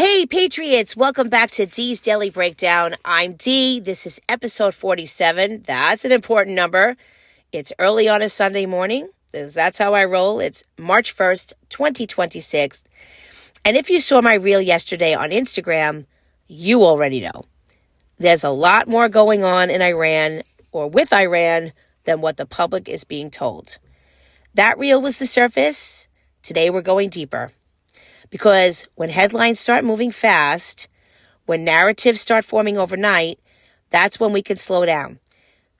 Hey, Patriots! Welcome back to Dee's Daily Breakdown. I'm Dee. This is episode 47. That's an important number. It's early on a Sunday morning, because that's how I roll. It's March 1st, 2026. And if you saw my reel yesterday on Instagram, you already know. There's a lot more going on in Iran, or with Iran, than what the public is being told. That reel was the surface. Today we're going deeper. Because when headlines start moving fast, when narratives start forming overnight, that's when we can slow down,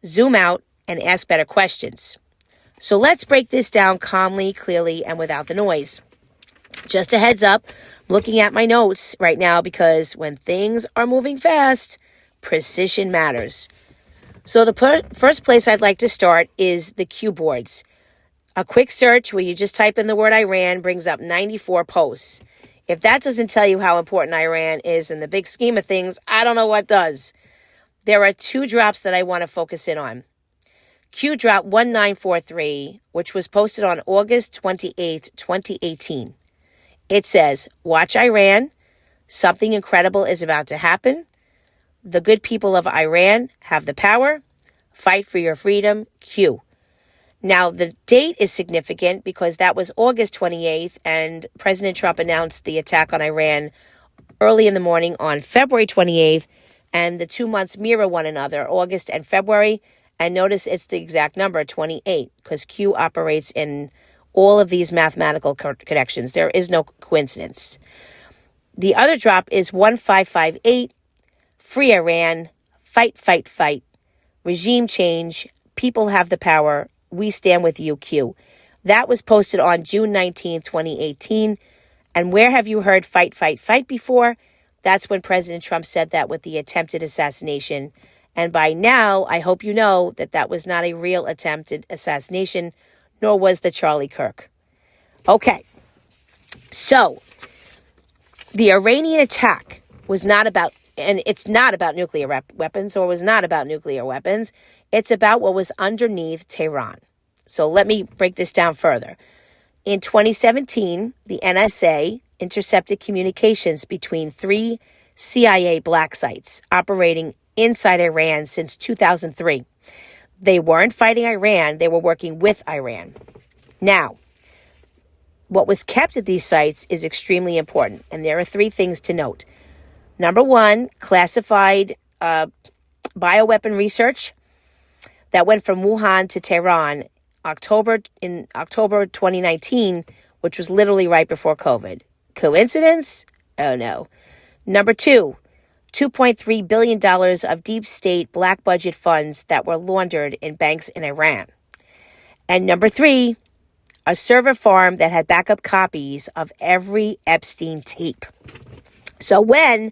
zoom out, and ask better questions. So let's break this down calmly, clearly, and without the noise. Just a heads up, I'm looking at my notes right now because when things are moving fast, precision matters. So the first place I'd like to start is the Q boards. A quick search where you just type in the word Iran brings up 94 posts. If that doesn't tell you how important Iran is in the big scheme of things, I don't know what does. There are two drops that I want to focus in on. Q drop 1943, which was posted on August 28th, 2018. It says, "Watch Iran. Something incredible is about to happen. The good people of Iran have the power. Fight for your freedom. Q." Now, the date is significant because that was August 28th, and President Trump announced the attack on Iran early in the morning on February 28th, and the 2 months mirror one another, August and February. And notice it's the exact number, 28, because Q operates in all of these mathematical connections. There is no coincidence. The other drop is 1558, Free Iran, fight, fight, fight, regime change, people have the power, we stand with you, Q. That was posted on June 19th, 2018. And where have you heard fight, fight, fight before? That's when President Trump said that with the attempted assassination. And by now, I hope you know that that was not a real attempted assassination, nor was the Charlie Kirk. Okay. So, the Iranian attack was not about, and it's not about nuclear weapons, or was not about nuclear weapons. It's about what was underneath Tehran. So let me break this down further. In 2017, the NSA intercepted communications between 3 CIA black sites operating inside Iran since 2003. They weren't fighting Iran, they were working with Iran. Now, what was kept at these sites is extremely important, and there are 3 things to note. Number 1, classified bioweapon research that went from Wuhan to Tehran in October 2019, which was literally right before COVID. Coincidence? Oh no. Number 2, $2.3 billion of deep state black budget funds that were laundered in banks in Iran. And number 3, a server farm that had backup copies of every Epstein tape. So when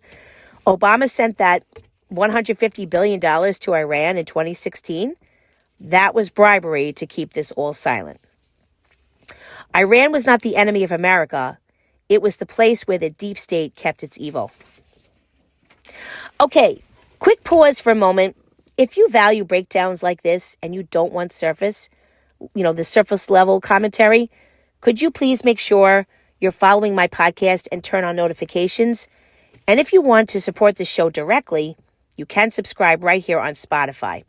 Obama sent that $150 billion to Iran in 2016, that was bribery to keep this all silent. Iran was not the enemy of America. It was the place where the deep state kept its evil. Okay, quick pause for a moment. If you value breakdowns like this and you don't want the surface level commentary, could you please make sure you're following my podcast and turn on notifications? And if you want to support the show directly, you can subscribe right here on Spotify.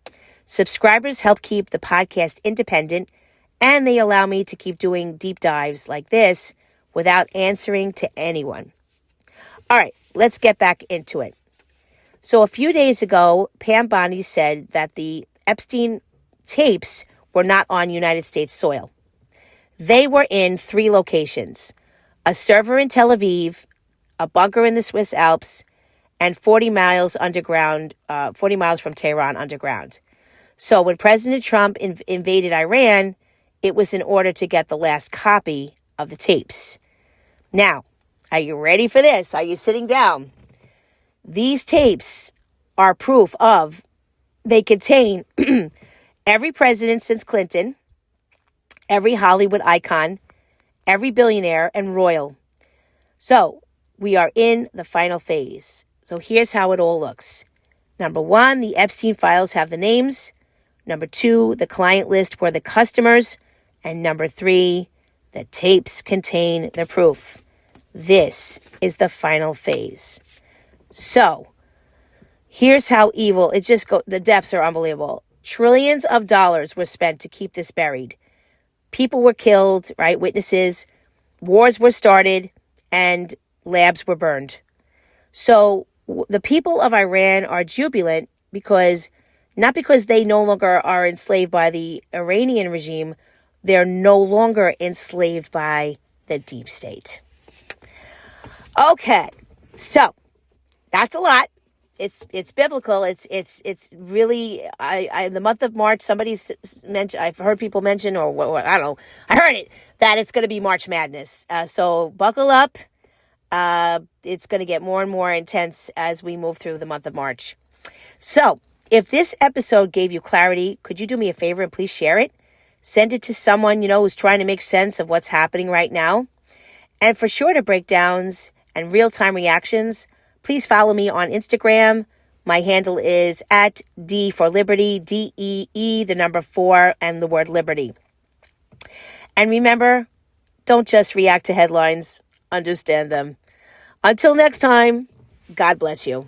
Subscribers help keep the podcast independent, and they allow me to keep doing deep dives like this without answering to anyone. All right, let's get back into it. So a few days ago, Pam Bondi said that the Epstein tapes were not on United States soil. They were in 3 locations: a server in Tel Aviv, a bunker in the Swiss Alps, and 40 miles from Tehran underground. So when President Trump invaded Iran, it was in order to get the last copy of the tapes. Now, are you ready for this? Are you sitting down? These tapes are proof of, they contain every president since Clinton, every Hollywood icon, every billionaire and royal. So we are in the final phase. So here's how it all looks. Number 1, the Epstein files have the names. Number 2, the client list were the customers. And number 3, the tapes contain the proof. This is the final phase. So here's how evil it just goes. The depths are unbelievable. Trillions of dollars were spent to keep this buried. People were killed, right? Witnesses. Wars were started, and labs were burned. So the people of Iran are jubilant not because they no longer are enslaved by the Iranian regime, they're no longer enslaved by the deep state. Okay, so that's a lot. It's biblical. It's really the month of March. Somebody's mentioned. I've heard people mention, or I don't know. I heard it that it's going to be March Madness. So buckle up. It's going to get more and more intense as we move through the month of March. So if this episode gave you clarity, could you do me a favor and please share it? Send it to someone who's trying to make sense of what's happening right now. And for shorter breakdowns and real-time reactions, please follow me on Instagram. My handle is at D for Liberty, DEE, the number 4, and the word liberty. And remember, don't just react to headlines, understand them. Until next time, God bless you.